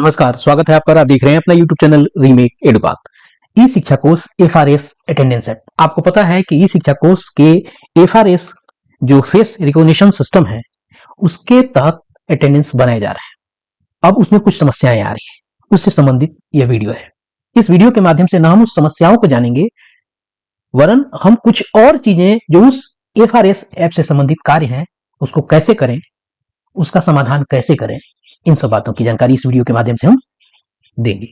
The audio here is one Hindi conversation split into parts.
नमस्कार, स्वागत है आपका। आप देख रहे हैं अपना YouTube चैनल रीमेक एडुपाथ। ई शिक्षा कोर्स FRS अटेंडेंस एक्ट। आपको पता है कि ई शिक्षा कोर्स के FRS जो फेस रिकॉग्निशन सिस्टम है उसके तहत अटेंडेंस बनाए जा रहे हैं। अब उसमें कुछ समस्याएं आ रही है, उससे संबंधित यह वीडियो है। इस वीडियो के माध्यम से न हम उस समस्याओं को जानेंगे, वरन हम कुछ और चीजें जो उस FRS ऐप से संबंधित कार्य हैं उसको कैसे करें, उसका समाधान कैसे करें, इन सब बातों की जानकारी इस वीडियो के माध्यम से हम देंगे।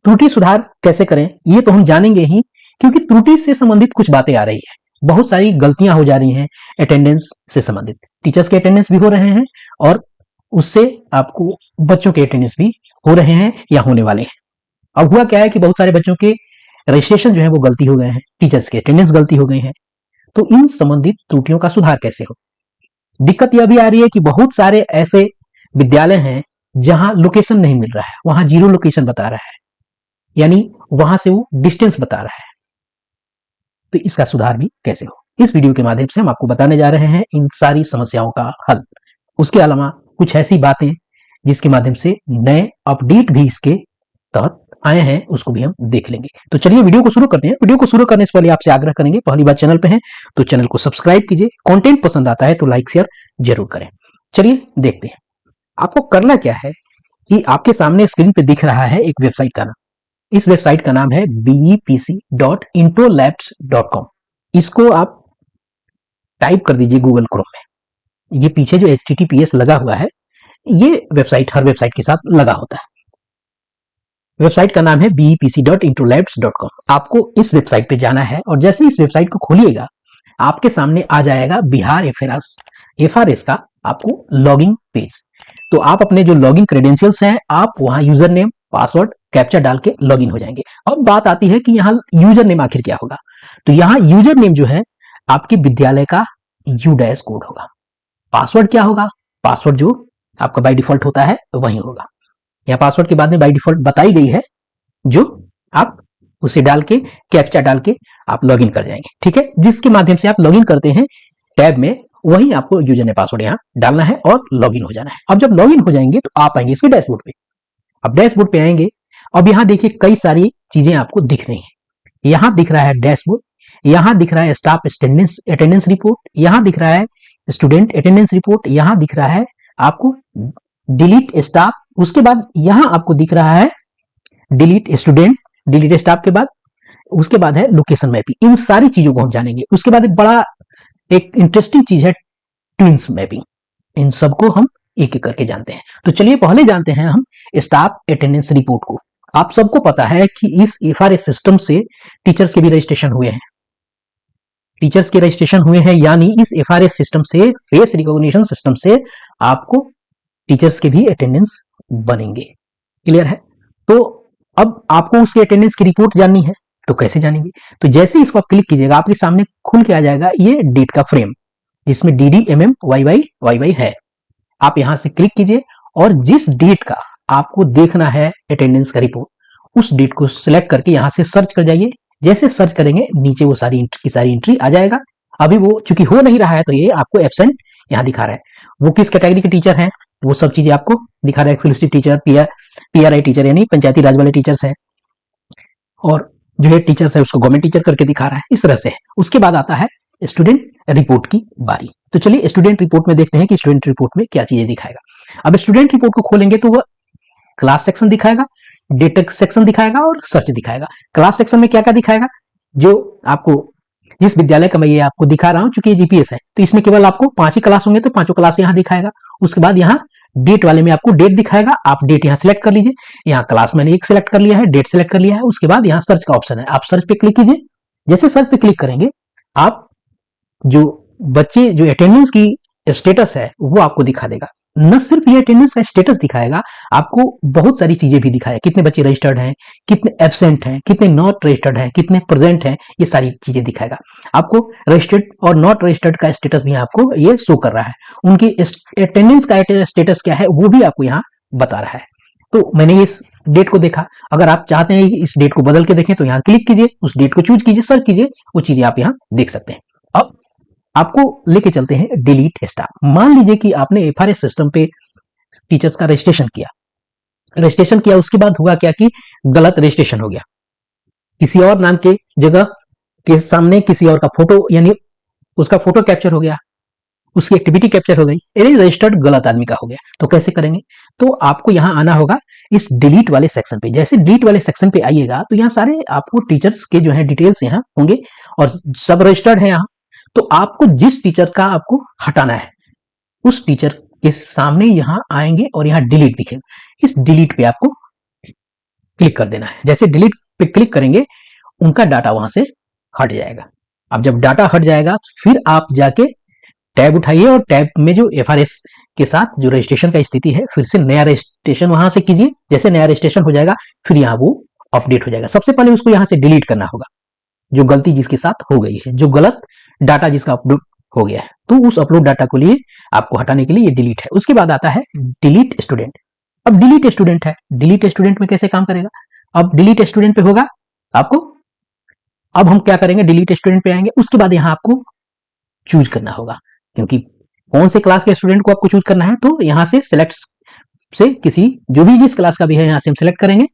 त्रुटि सुधार कैसे करें ये तो हम जानेंगे ही, क्योंकि त्रुटि से संबंधित कुछ बातें आ रही है। बहुत सारी गलतियां हो जा रही हैं अटेंडेंस से संबंधित। टीचर्स के अटेंडेंस भी हो रहे हैं और उससे आपको बच्चों के अटेंडेंस भी हो रहे हैं या होने वाले हैं। अब हुआ क्या है कि बहुत सारे बच्चों के रजिस्ट्रेशन जो है वो गलती हो गए हैं, टीचर्स के अटेंडेंस गलती हो गए हैं। तो इन संबंधित त्रुटियों का सुधार कैसे हो। दिक्कत यह भी आ रही है कि बहुत सारे ऐसे विद्यालय हैं जहां लोकेशन नहीं मिल रहा है, वहां 0 लोकेशन बता रहा है, यानी वहां से वो डिस्टेंस बता रहा है। तो इसका सुधार भी कैसे हो, इस वीडियो के माध्यम से हम आपको बताने जा रहे हैं इन सारी समस्याओं का हल। उसके अलावा कुछ ऐसी बातें जिसके माध्यम से नए अपडेट भी इसके तहत आए हैं, उसको भी हम देख लेंगे। तो चलिए वीडियो को शुरू करते हैं। वीडियो को शुरू करने से पहले आपसे आग्रह करेंगे, पहली बार चैनल पे हैं तो चैनल को सब्सक्राइब कीजिए। कंटेंट पसंद आता है तो लाइक शेयर जरूर करें। चलिए देखते हैं। आपको करना क्या है कि आपके सामने स्क्रीन पे दिख रहा है एक वेबसाइट का नाम। इस वेबसाइट का नाम है bepc.intolabs.com। इसको आप टाइप कर दीजिए गूगल क्रोम में। ये पीछे जो HTTPS लगा हुआ है, ये वेबसाइट हर वेबसाइट के साथ लगा होता है। वेबसाइट का नाम है bepc.intolabs.com। आपको इस वेबसाइट पे जाना है और जैसे इस वेबसाइट को खोलिएगा आपके सामने आ जाएगा बिहार FRS का आपको लॉगिन पेज। तो आप अपने जो लॉगिन क्रेडेंशियल्स हैं आप वहां यूजर नेम, पासवर्ड, कैप्चा डाल के लॉगिन हो जाएंगे। अब बात आती है कि यहाँ यूजर नेम आखिर क्या होगा। तो यहाँ यूजर नेम जो है आपके विद्यालय का U- कोड होगा। पासवर्ड क्या होगा, पासवर्ड जो आपका बाय डिफॉल्ट होता है वही होगा। यहाँ पासवर्ड के बाद में बाय डिफॉल्ट बताई गई है, जो आप उसे डाल के कैप्चा डाल के आप लॉगिन कर जाएंगे। ठीक है, जिसके माध्यम से आप लॉगिन करते हैं टैब में, वही आपको यूजर नेम पासवर्ड यहाँ डालना है और लॉगिन हो जाना है। अब जब लॉगिन हो जाएंगे तो आप आएंगे इसके डैशबोर्ड पे। अब डैशबोर्ड पे आएंगे, अब यहाँ देखिए कई सारी चीजें आपको दिख रही हैं। यहाँ दिख रहा है डैशबोर्ड, यहाँ दिख रहा है स्टाफ अटेंडेंस रिपोर्ट, यहाँ दिख रहा है स्टूडेंट अटेंडेंस रिपोर्ट, यहाँ दिख रहा है आपको डिलीट स्टाफ, उसके बाद यहाँ आपको दिख रहा है डिलीट स्टूडेंट, डिलीट स्टाफ के बाद उसके बाद है लोकेशन मैपिंग। इन सारी चीजों को हम जानेंगे। उसके बाद एक इंटरेस्टिंग चीज है ट्विंस मैपिंग। इन सबको हम एक एक करके जानते हैं। तो चलिए पहले जानते हैं हम स्टाफ अटेंडेंस रिपोर्ट को। आप सबको पता है कि इस FRS सिस्टम से टीचर्स के भी रजिस्ट्रेशन हुए हैं। टीचर्स के रजिस्ट्रेशन हुए हैं, यानी इस FRS सिस्टम से, फेस रिकॉग्निशन सिस्टम से आपको टीचर्स के भी अटेंडेंस बनेंगे। क्लियर है। तो अब आपको उसके अटेंडेंस की रिपोर्ट जाननी है, तो कैसे जानेंगे। तो जैसे इसको आप क्लिक कीजिएगा आपके सामने खुल के आ जाएगा ये डेट का फ्रेम, जिसमें DD MM YY है। आप यहां से क्लिक कीजिए और जिस डेट का आपको देखना है अटेंडेंस का रिपोर्ट, उस डेट को सिलेक्ट करके यहां से सर्च कर जाइए। जैसे सर्च करेंगे नीचे वो सारी एंट्री आ जाएगा। अभी वो चूंकि हो नहीं रहा है तो ये आपको एब्सेंट यहाँ दिखा रहा है। वो किस कैटेगरी के टीचर हैं वो सब चीजें आपको दिखा रहा है। एक्सक्लूसिव टीचर, PRI टीचर यानी पंचायती राज वाले टीचर्स हैं, और जो है टीचर्स है उसको गवर्नमेंट टीचर करके दिखा रहा है। इस तरह से उसके बाद आता है स्टूडेंट रिपोर्ट की बारी। तो चलिए स्टूडेंट रिपोर्ट में देखते हैं कि स्टूडेंट रिपोर्ट में क्या चीजें दिखाएगा। अब स्टूडेंट रिपोर्ट को खोलेंगे तो वह क्लास सेक्शन दिखाएगा, डेटा सेक्शन दिखाएगा और सर्च दिखाएगा। क्लास सेक्शन में क्या क्या दिखाएगा, जो आपको जिस विद्यालय का मैं ये आपको दिखा रहा हूं, चूंकि ये GPS है तो इसमें केवल आपको 5 ही क्लास होंगे तो 5 क्लास यहाँ दिखाएगा। उसके बाद यहाँ डेट वाले में आपको डेट दिखाएगा, आप डेट यहाँ सिलेक्ट कर लीजिए। यहाँ क्लास मैंने एक सिलेक्ट कर लिया है, डेट सिलेक्ट कर लिया है। उसके बाद यहाँ सर्च का ऑप्शन है, आप सर्च पे क्लिक कीजिए। जैसे सर्च पे क्लिक करेंगे आप जो बच्चे जो अटेंडेंस की स्टेटस है वो आपको दिखा देगा। न सिर्फ ये अटेंडेंस का स्टेटस दिखाएगा, आपको बहुत सारी चीजें भी दिखाएगा। कितने बच्चे रजिस्टर्ड हैं, कितने एब्सेंट हैं, कितने नॉट रजिस्टर्ड हैं, कितने प्रेजेंट हैं, ये सारी चीजें दिखाएगा। आपको रजिस्टर्ड और नॉट रजिस्टर्ड का स्टेटस भी आपको ये शो कर रहा है। उनकी अटेंडेंस का स्टेटस क्या है वो भी आपको यहाँ बता रहा है। तो मैंने इस डेट को देखा, अगर आप चाहते हैं इस डेट को बदल के देखें तो यहाँ क्लिक कीजिए, उस डेट को चूज कीजिए, सर्च कीजिए, वो चीजें आप यहाँ देख सकते हैं। अब आपको लेके चलते हैं डिलीट स्टाफ। मान लीजिए कि आपने FRS सिस्टम पे टीचर्स का रजिस्ट्रेशन किया, रजिस्ट्रेशन किया, उसके बाद हुआ क्या कि गलत रजिस्ट्रेशन हो गया, किसी और नाम के जगह के सामने किसी और का फोटो, यानी उसका फोटो कैप्चर हो गया, उसकी एक्टिविटी कैप्चर हो गई, यानी रजिस्टर्ड गलत आदमी का हो गया। तो कैसे करेंगे? तो आपको यहां आना होगा इस डिलीट वाले सेक्शन पे। जैसे डिलीट वाले सेक्शन पे आइएगा तो यहाँ सारे आपको टीचर्स के जो है डिटेल्स यहाँ होंगे और सब रजिस्टर्ड है यहाँ। तो आपको जिस टीचर का आपको हटाना है उस टीचर के सामने यहाँ आएंगे और यहाँ डिलीट दिखेगा, इस डिलीट पे आपको क्लिक कर देना है। जैसे डिलीट पे क्लिक करेंगे उनका डाटा वहां से हट जाएगा। अब जब डाटा हट जाएगा फिर आप जाके टैब उठाइए और टैब में जो एफआरएस के साथ जो रजिस्ट्रेशन का स्थिति है फिर से नया रजिस्ट्रेशन वहां से कीजिए। जैसे नया रजिस्ट्रेशन हो जाएगा फिर यहाँ वो अपडेट हो जाएगा। सबसे पहले उसको यहाँ से डिलीट करना होगा जो गलती जिसके साथ हो गई है, जो गलत डाटा जिसका अपलोड हो गया है। तो उस अपलोड डाटा को लिए आपको हटाने के लिए ये डिलीट है। उसके बाद आता है डिलीट स्टूडेंट। अब डिलीट स्टूडेंट है, डिलीट स्टूडेंट में कैसे काम करेगा? अब डिलीट स्टूडेंट पे होगा आपको, अब हम क्या करेंगे, डिलीट स्टूडेंट पे आएंगे, उसके बाद यहाँ आपको चूज करना होगा, क्योंकि कौन से क्लास के स्टूडेंट को आपको चूज करना है। तो यहाँ से सिलेक्ट से किसी जो भी जिस क्लास का भी है यहाँ से हम सिलेक्ट करेंगे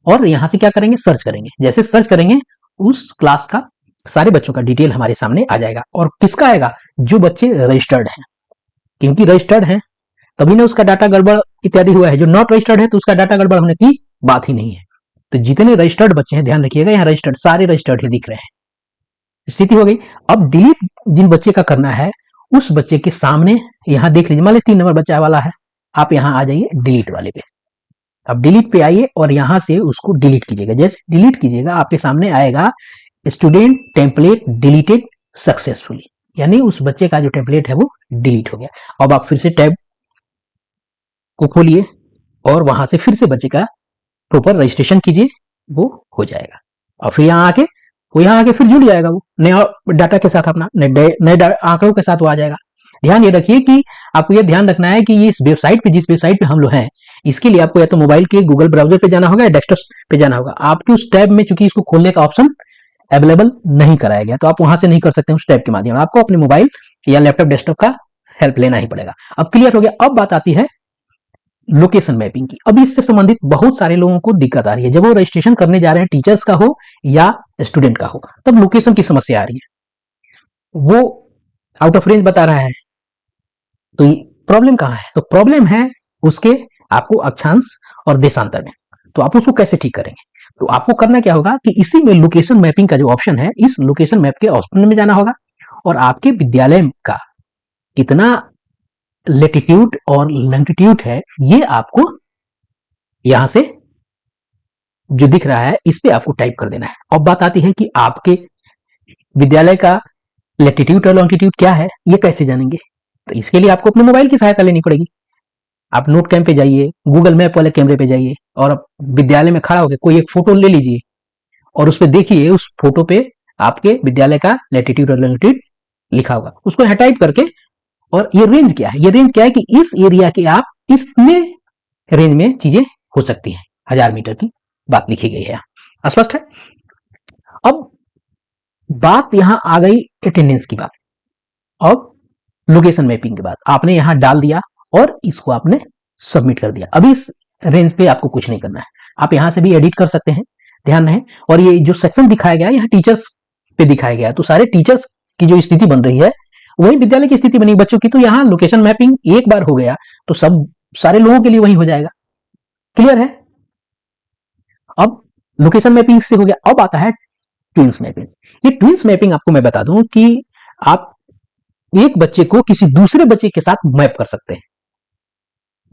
और यहाँ से क्या करेंगे, सर्च करेंगे। जैसे सर्च करेंगे उस क्लास का सारे बच्चों का डिटेल हमारे सामने आ जाएगा। और किसका आएगा? जो बच्चे रजिस्टर्ड हैं, क्योंकि रजिस्टर्ड हैं तभी ना उसका डाटा गड़बड़ इत्यादि हुआ है। जो नॉट रजिस्टर्ड है तो उसका डाटा गड़बड़ होने की बात ही नहीं है। तो जितने रजिस्टर्ड बच्चे हैं ध्यान रखिएगा, यहाँ रजिस्टर्ड सारे रजिस्टर्ड ही दिख रहे हैं। स्थिति हो गई। अब डिलीट जिन बच्चे का करना है उस बच्चे के सामने यहाँ देख लीजिए, मान लीजिए 3 नंबर बच्चा वाला है, आप यहाँ आ जाइए डिलीट वाले पे। अब डिलीट पे आइए और यहाँ से उसको डिलीट कीजिएगा। जैसे डिलीट कीजिएगा आपके सामने आएगा स्टूडेंट टेम्पलेट डिलीटेड सक्सेसफुली, यानी उस बच्चे का जो टेम्पलेट है वो डिलीट हो गया। अब आप फिर से टैब को खोलिए और वहां से फिर से बच्चे का प्रॉपर रजिस्ट्रेशन कीजिए, वो हो जाएगा। और फिर यहाँ आके फिर जुड़ जाएगा वो नया डाटा के साथ, अपना नए आंकड़ों के साथ वो आ जाएगा। ध्यान ये रखिए कि आपको ये ध्यान रखना है कि ये इस वेबसाइट पे, जिस वेबसाइट पे हम लोग हैं, इसके लिए आपको या तो मोबाइल के गूगल ब्राउजर पे जाना होगा या डेस्कटॉप पे जाना होगा। आपके उस टैब में चूंकि इसको खोलने का ऑप्शन अवेलेबल नहीं कराया गया तो आप वहां से नहीं कर सकते उस टैब के माध्यम, आपको अपने मोबाइल या लैपटॉप डेस्कटॉप का हेल्प लेना ही पड़ेगा। अब क्लियर हो गया। अब बात आती है लोकेशन मैपिंग की। अब इससे संबंधित बहुत सारे लोगों को दिक्कत आ रही है। जब वो रजिस्ट्रेशन करने जा रहे हैं, टीचर्स का हो या स्टूडेंट का हो, तब लोकेशन की समस्या आ रही है, वो आउट ऑफ रेंज बता रहा है। तो प्रॉब्लम कहां है? तो प्रॉब्लम है उसके आपको अक्षांश और देशांतर में। तो आप उसको कैसे ठीक करेंगे? तो आपको करना क्या होगा कि इसी में लोकेशन मैपिंग का जो ऑप्शन है, इस लोकेशन मैप के ऑप्शन में जाना होगा और आपके विद्यालय का कितना लेटिट्यूड और लॉन्गिट्यूड है ये आपको यहां से जो दिख रहा है इस पे आपको टाइप कर देना है। अब बात आती है कि आपके विद्यालय का लेटिट्यूड और लॉन्गिट्यूड क्या है, ये कैसे जानेंगे? तो इसके लिए आपको अपने मोबाइल की सहायता लेनी पड़ेगी। आप नोट कैम पे जाइए, गूगल मैप वाले कैमरे पे जाइए और विद्यालय में खड़ा होकर कोई एक फोटो ले लीजिए और उस पर देखिए, उस फोटो पे आपके विद्यालय का लेटिट्यूड और लॉन्गिट्यूड लिखा होगा। उसको यहाँ टाइप करके, और ये रेंज क्या है? ये रेंज क्या है कि इस एरिया के आप इसमें रेंज में चीजें हो सकती हैं, 1000 मीटर की बात लिखी गई है। स्पष्ट है? अब बात यहां आ गई अटेंडेंस की बात। अब लोकेशन मैपिंग के बाद आपने यहां डाल दिया और इसको आपने सबमिट कर दिया। अभी इस रेंज पे आपको कुछ नहीं करना है, आप यहां से भी एडिट कर सकते हैं, ध्यान रहे। और ये जो सेक्शन दिखाया गया है यहाँ टीचर्स पे दिखाया गया है, तो सारे टीचर्स की जो स्थिति बन रही है वही विद्यालय की स्थिति बनी बच्चों की। तो यहाँ लोकेशन मैपिंग एक बार हो गया तो सब सारे लोगों के लिए वही हो जाएगा। क्लियर है? अब लोकेशन मैपिंग से हो गया। अब आता है ट्विंस मैपिंग। ये ट्विंस मैपिंग आपको मैं बता दूं कि आप एक बच्चे को किसी दूसरे बच्चे के साथ मैप कर सकते हैं।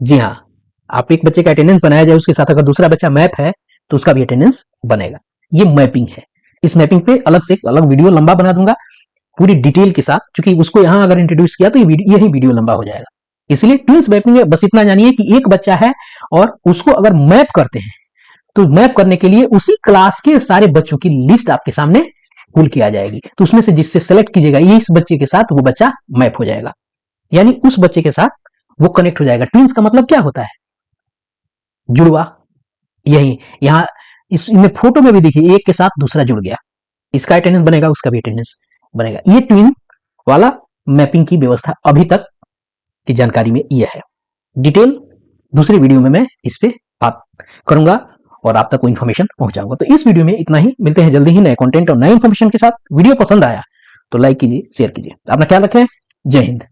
जी हाँ, आप एक बच्चे का अटेंडेंस बनाया जाए, उसके साथ अगर दूसरा बच्चा मैप है तो उसका भी अटेंडेंस बनेगा। ये मैपिंग है। इस मैपिंग पे अलग से एक अलग वीडियो लंबा बना दूंगा पूरी डिटेल के साथ, क्योंकि उसको यहां अगर इंट्रोड्यूस किया तो यही वीडियो लंबा हो जाएगा। इसलिए ट्विंस मैपिंग में बस इतना जानिए कि एक बच्चा है और उसको अगर मैप करते हैं तो मैप करने के लिए उसी क्लास के सारे बच्चों की लिस्ट आपके सामने खुल के आ जाएगी। तो उसमें से जिससे सेलेक्ट कीजिएगा इस बच्चे के साथ वो बच्चा मैप हो जाएगा, यानी उस बच्चे के साथ वो कनेक्ट हो जाएगा। ट्विंस का मतलब क्या होता है? जुड़वा। यही यहां इसमें फोटो में भी देखिए, एक के साथ दूसरा जुड़ गया, इसका अटेंडेंस बनेगा, उसका भी अटेंडेंस बनेगा। ये ट्विन वाला मैपिंग की व्यवस्था अभी तक की जानकारी में यह है। डिटेल दूसरी वीडियो में मैं इस पे बात करूंगा और आप तक वो इन्फॉर्मेशन पहुंचाऊंगा। तो इस वीडियो में इतना ही, मिलते हैं जल्दी ही नए कंटेंट और नए इन्फॉर्मेशन के साथ। वीडियो पसंद आया तो लाइक कीजिए, शेयर कीजिए। अपना ख्याल रखें। जय हिंद।